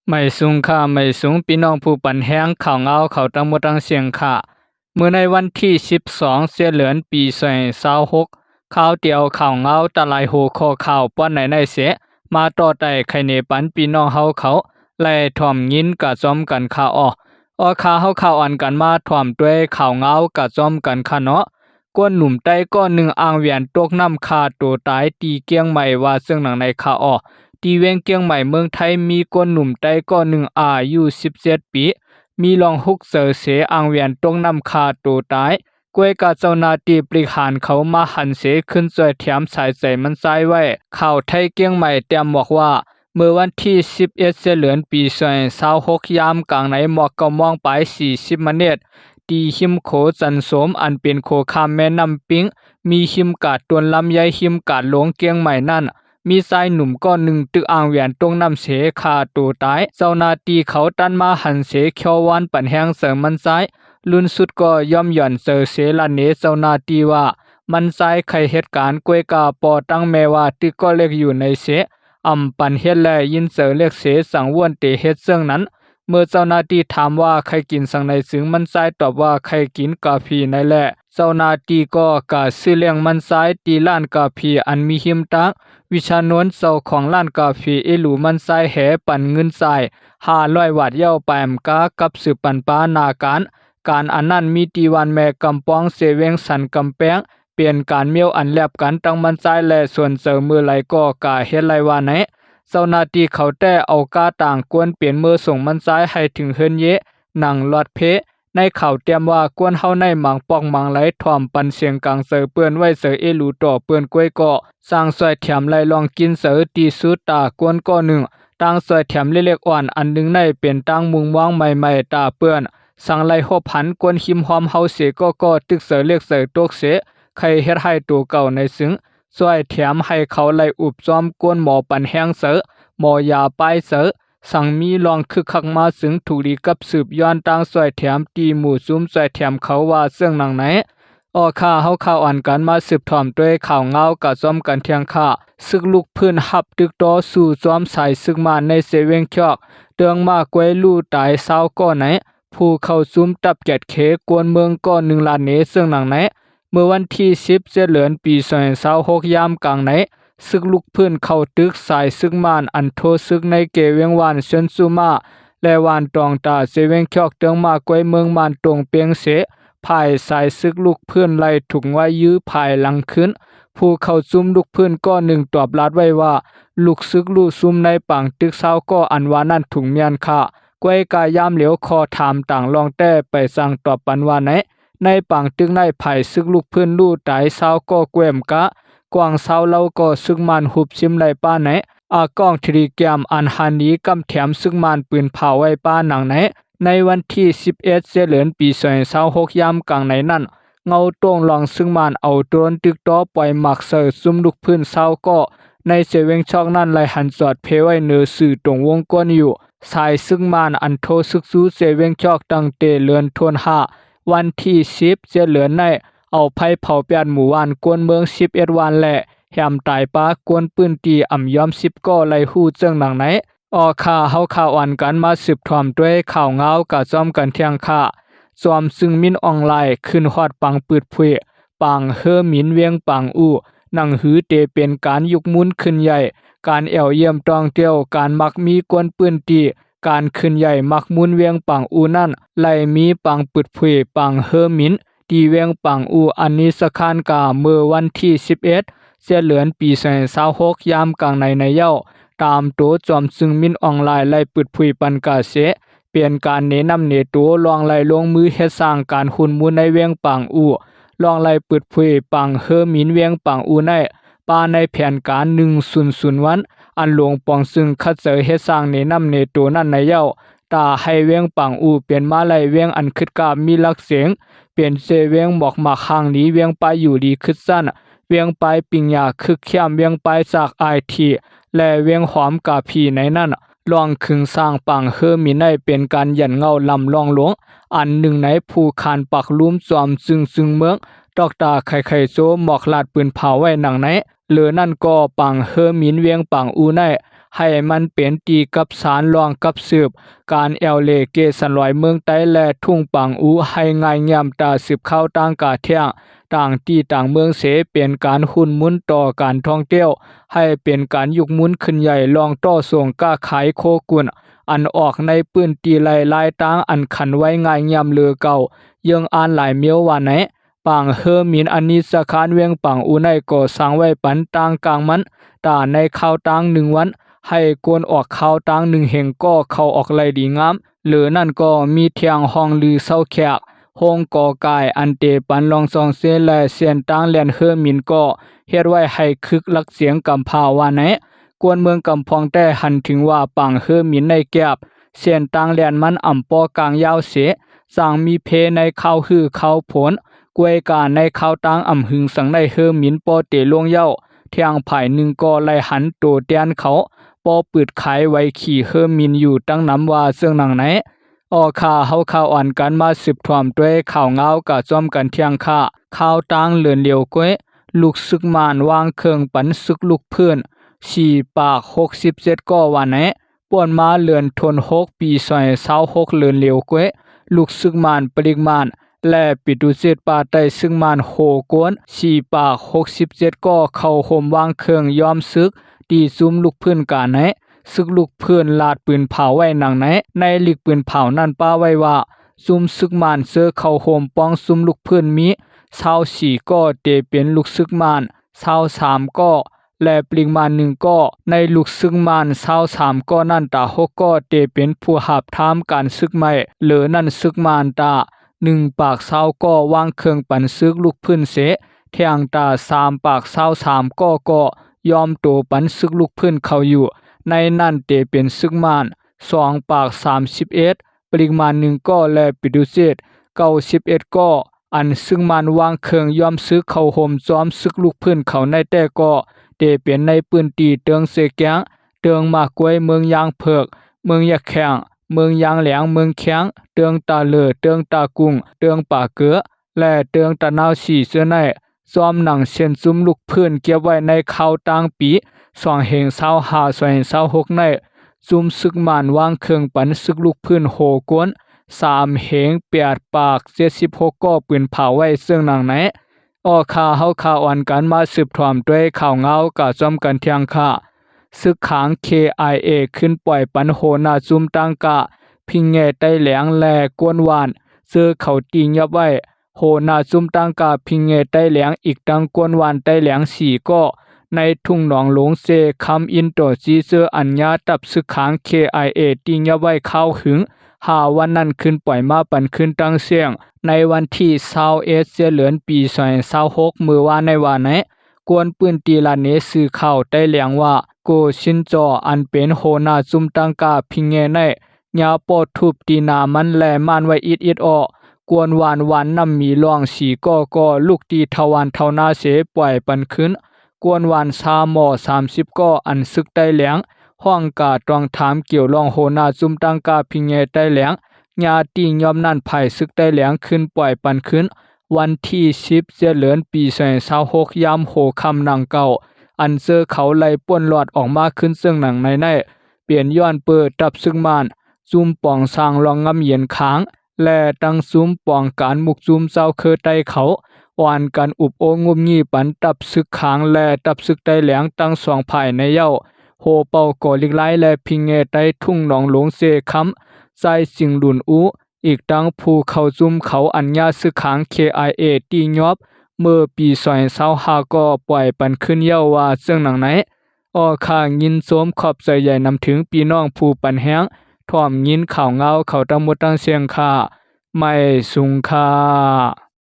ไม่สูงค่ะไม่สูงพี่น้องผู้ปันแห้งข่าวเงาข่าวตั้งหมดตั้งเสียงค่ะเมื่อในวันที่12เดือนปี2026ข่าวเดียวข่าวเงาตะลายหัวข้อข่าวป้อนในเสมาต่อได้ไขเนปันพี่น้องเฮาเขาและถ่อมยินกะจอมกันค่ะข่าวเฮาข่าวอันกันมาถ่อมด้วยข่าวเงากะจอมกันค่ะเนาะก้นหนุ่มใต้ก้อนหนึ่งอ่างเวียนตกน้ำคาตัวตายตีเกียงใหม่ว่าซึ่งหนังในข่าวตีเวียงเกียงใหม่เมืองไทยมีคนหนุ่มใต้ก็หนึ่งอายุ17ปีมีลองฮุกเสือเสอ่างเวียนตรงนำคาตัวตายกวยกาเจ้านาตีปริหารเขามาหันเสขึ้นจอยแถมสายใจมันใจไว้ข่าวไทยเกียงใหม่เตรียมบอกว่าเมื่อวันที่11เดือนปี2026ยามกลางในหมอกก็มองไป40นาทีตีหิมโขจันสมอันเป็นโคคามแม่น้ำปิงมีหิมกาดตวนลำไยหิมกาดหลงเกียงใหม่นั่นมีชายหนุ่มก็หนึ่งตึกอ่างเวียนตรงน้ำเสคาตัวตายเจ้านาตีเขาตันมาหันเสเขียววันปันแหงเสริมมันซ้ายลุนสุดก็ย่อมหย่อนเจอเสลาเนเจ้านาตีว่ามันซ้ายใครเหตุการณ์กวยกาปอตั้งแม้ว่าตึกก็เล็กอยู่ในเสปันเฮ็ดแลยินเจอเล็กเสสังวนเตเฮ็ดเสื่องนั้นเมื่อเจ้านาตีถามว่าใครกินสังในซึ่งมันซ้ายตอบว่าใครกินกาแฟในแหละเจ้านาตีก็กะซื้อเลี้ยงมันซ้ายตีล้านกาแฟอันมีหิมตังวิชานวนเจ้าของร้านกาแฟเอหลูมันไซแหปันเงินใส่500 วัตต์เย้าแปมกากับสืบปันปานาการอันนั้นมีตีวันแม่กำปองเสเวงสันกำแปงเปลี่ยนการเมียวอันแลบกันตั้งมันใจและส่วนเจอมือไหลก็กาเฮ็ดไหลว่าไหนเจ้านาตีเขาแต่เอากาต่างกวนเปลี่ยนมือส่งมันใจให้ถึงเฮินเยหนังลอดเพในข่าวเตรียมว่ากวนเฮาในหมังปอกหมังไหลถ่อมปันเสียงกลางเสือเปื้อนไว้เสือเอหลูต่อเปื้อนกล้วยเกาะสร้างซอยแถมไหลลองกินเสือตีสุดตากวนก็หนึ่งตั้งซอยแถมเล็กๆอ่อนอันหนึ่งในเป็นตั้งมุงมองใหม่ๆตาเปื้อนสั่งไหลหอบหันกวนหิมหอมเฮาเสก็ตึกเสือเล็กเสือตกเสใครเฮ็ดให้ตัวเก่าในซึ้งซอยแถมให้เขาไหลอุบจอมกวนหมอปันแห้งเสือหมอยาป้ายเสือสั่งมีลองคึกคักมาถึงถูกดีกับสืบย้อนตั้งสวยแถมตีหมู่ซุ้มสวยแถมเขาว่าเสื่องหนังไหนข่าเฮาข่าวอ่านกันมาสืบถ่อมด้วยข่าวเงากะซ้อมกันเทียงค่าซึกลูกพื้นหับตึกต่อสู่ซ้อมสายซึกมาในเซเวงชอกเตืองมากวยลู่ตายเศร้าก็ไหนผู้เข้าซุ้มตับแกดเขกวนเมืองก็1 ล้านเนเสื่องหนังไหนเมื่อวันที่10เดือนปี2026ยามกลางไหนซึกลุกพื้นเข้าตึกสายซึกมานอันโทซึกในเกเวียงวานเชิญสุมาและวานตองตาเซเวงชอกเตืองมากวยเมืองมานตรงเปียงเสภายสายซึกลุกพื้นไล่ถุงไว้ยื้อภายหลังขึ้นผู้เข้าซุ่มลุกพื้นก็หนึ่งตอบรัดไว้ว่าลูกซึกลูกซุ่มในปังตึกเศร้าก็อันว่านั่นถุงเมียนค่ะกวยกายามเหลียวคอถามต่างลองแต่ไปสั่งตอบปันว่าไหนในปังตึกในภายซึกลุกพื้นลู่ตายเศร้าก็แกวมกะกวางเศร้าเล่าก็ซึกมันหุบชิมไหลป้าไหนกล้องทรีแกมอันฮานีกำแถมซึกมันปืนเผาไว้ป้าหนังไหนในวันที่11เดือนปี2026ยามกลางในนั้นเงาตรงลองซึกมันเอาโดรนตึกต่อปล่อยหมักเสือซุ่มลุกพื้นเศร้าก็ในเซเวงชอกนั้นไหลหันจอดเพไว้เนือสื่อตรงวงก้นอยู่สายซึกมันอันโทซึกซูเซเวงชอกตั้งเตเลือนทวน5วันที่10เดือนในเอาไผเผาเปียนหมู่บ้านกวนเมือง11วันและแหมตายปากวนปืนตีอ่ำยอม10ก็ไหลฮู้เจิงหนังไหนข่าเฮาข่าวอ่านกันมาสืบถ่อมด้วยข่าวเงากะจ้อมกันเที่ยงค่ะจอมซึ่งมินออนไลน์ขึ้นฮอดปังปืดพุยปังเฮอมินเวียงปังอู้หนังหือเตเป็นการยุกมุนขึ้นใหญ่การแอวเยี่ยมตองเตียวการมักมีกวนปืนตีการขึ้นใหญ่มักมุนเวียงปังอูนั่นไล่มีปังปืดพุยปังเฮอมินตีเวียงปังอูอันนี้สคานกาเมื่อวันที่11เดือนปี2026ยามกลางในเย้าตามตัวจอมซึ่งมินออนไลน์ไล่ปืดพุยปันกาเสเปลี่ยนการเนนำเนตัวลองไล่ลงมือเฮ็ดสร้างการหุ่นมูลในเวียงปังอูลองไล่ปืดพุยปังเฮอมินเวียงปังอูในปาในแผนการ100วันอันหลวงปองซึ่งคัดเจอเฮ็ดสร้างเนนำเนตัวนั้นในเย้าตาให้เวียงปังอูเปลี่ยนมาไล่เวียงอันคึดกามีลักเสียงเปลี่ยนเสเวียงบอกมาข้างนี้เวียงไปอยู่ดีคึดสั้นเวียงไปปิงยาคึกเข้มเวียงไปจากไอทีและเวียงหอมกาพีในนั้นลองคึงสร้างปังเฮอมีในเป็นการหยันเงาลำลองหลวงอันหนึ่งในผู้คานปักลุ่มจอมซึ่งเมืองดอกตาไข่โซหมอกลาดปืนเผาไว้หนังไหนเหลือนั่นก็ปังเฮอมินเวียงปังอูใน ให้มันเป็นตีกับสารรองกับสืบการแอวเลเกสันลอยเมืองใต้และทุ่งปังอูให้ง่ายย่ำตาสืบเข้าต่างกาเที่ยงต่างที่ต่างเมืองเสเป็นการหุ่นมุนต่อการท่องเที่ยวให้เป็นการยุกมุนขึ้นใหญ่ลองต่อส่งก้าขายโคกุนอันออกในปื้นตีลายต่างอันขันไว้ง่ายย่ำเลือเก่ายังอ่านหลายเมียวว่าไหนปังเฮอมินอันนี้สะคานเวียงปังอูในก่อสร้างไว้ปันต่างกลางมันตาในข้าวต่าง1 วันให้กวนออกข้าวต่าง1 เหงก็เข้าออกไหลดีงามหรือนั่นก็มีเทียงห้องลือเศร้าแขกห้องก่อกายอันเตปันลองซองเสและเสียนต่างแลนเฮอมินก็เฮ็ดไว้ให้คึกลักเสียงกำพาว่าไหนกวนเมืองกำพองแต่หันถึงว่าปังเฮอมินในแก็บเสียนต่างแลนมันอ่ำปอกลางยาวเสสร้างมีเพในข้าวฮือข้าวผลกวยกาในข้าวต่างอ่ำหึงสังในเฮอมินปอเตลวงเย้าเที่ยงภาย1ก็ไล่หันโตเตียนเขาปอปืดขายไว้ขี่เฮอมินอยู่ตั้งน้ำว่าเสื่องหนังไหนออค่าเฮาข่าวอ่อนกันมาสืบถอมด้วยข่าวเงากะจ้อมกันเที่ยงค่าข่าวต่างเลือนเหลียวก้วยลูกซึกมานวางเครื่องปันซึกลูกเพื่อน4 ปาก67ก็ว่าไหนป่วนมาเลือนทน6 ปีซอย26เลือนเหลียวก้วยลูกซึกมานปริกมานและปิดุเจตปาไตซึ่งมานโหกวน4 ปาก67ก็เข้าห่มวางเครื่องยอมซึกตีซุมลูกเพื่อนกาไหนซึกลูกเพื่อนลาดปืนเผาไว้หนังไหนในลิกปืนเผานั่นป้าไว้ว่าซุมซึกมานเสือเข้าห่มป้องซุมลูกเพื่อนมี24ก็เตเป็นลูกซึกมาน23ก็และปลิงมาน1ก็ในลูกซึกมาน23ก็นั่นตา6ก็เตเป็นผู้หับทามการซึกใหม่เหลือนั่นซึกมานตา1 ปาก20ก็วางเครื่องปันซึกลูกพื้นเสเที่ยงตา3 ปาก23ก็ยอมโตปันซึกลูกพื้นเขาอยู่ในนั่นเตเป็นซึกมาน2 ปาก31ปริมาณ1ก็และปิดุเจต91ก็อันซึ่งมันวางเครื่องยอมซึกเขาห่มจอมซึกลูกพื้นเขาในแต่ก็เตเป็นในปืนตีเตืองเสแกงเตืองมากกวยเมืองยางเผือกเมืองยะแข้งเมืองยางแหลงเมืองแข้งเตืองตาเลอเตืองตากุ้งเตืองป่าเกือและเตืองตะนาวสีเสื้อในซ้อมหนังเส้นซุมลูกพื้นเก็บไว้ในข้าวต่างปี2 เหง25 26ในซุมซึกมานวางเครื่องปันซึกลูกพื้นโหกวน3 เหง8 ปาก76ก็ปืนเผาไว้ซึ่งหนังไหนออข่าเฮาข่าวอ่อนกันมาสืบถอมด้วยข่าวเงากะจ้อมกันเที่ยงค่ะซึกขาง KIA ขึ้นปล่อยปันโหนาซุมตังกะพิงแง่ไต้แหลงและกวนหวานเสื้อเขาตีงยับไว้โหนาซุมตังกะพิงแง่ไต้แหลงอีกตังกวนหวานไต้แหลง4ก็ในทุ่งหนองหลงเซคำอินโตจีเซออัญญาตับซึกขาง KIA ตีงยับไว้เข้าหึงวันนั้นขึ้นปล่อยมาปันขึ้นตั้งเสียงในวันที่21เดือนปี2026มื้อว่าในวันไหนกวนปืนตีลาเนสื่อข่าวได้แหลงว่าโกชินจออันเป็นโหนาจุมตังกาพิงแงในยาปอทุบตีนามันแลมันไว้อิดออกวนหวานนำมีลองสีก็ลูกตีทวันเท่านาเสปล่อยปันขึ้นกวนหวาน3 หมอ30ก็อันซึกได้แหลงห้องกาตรองถามเกี่ยวลองโหนาจุมตังกาพิงแงได้แหลงญาติยอมนั่นไผ่ซึกได้แหลงขึ้นปล่อยปันขึ้นวันที่10เดือนปี2026ยามโหคำนางเก่าอันเซอเขาไล่ป่นหลอดออกมาขึ้นซึ่งหนังในเปลี่ยนย้อนเปิดตับซึกมานซุมปองสร้างรองงำเย็นค้างและตั้งซุมปองการมุกซุมเจ้าเคอไตเขาอ่อนกันอุบโองุมงีปันตับซึกค้างและตับซึกไตแหลงตั้ง2 ภายในเย้าโหเป่าก่อลิกไลและพิงเงไตทุ่งหนองหลงเซค้ำใจสิงหลุนอูอีกตั้งผู้เข้าจุมเขาอัญญาซึกขาง KIA ตียอบเมื่อปี2025ก็ปล่อยปันขึ้นเย้าว่าซึ่งหนังไหนออข้างยินโสมขอบใจใหญ่นำถึงพี่น้องผู้ปันแห้งถ่อมยินข่าวเงาเขาตั้งหมดตั้งเสียงค่าไม่สุงค่า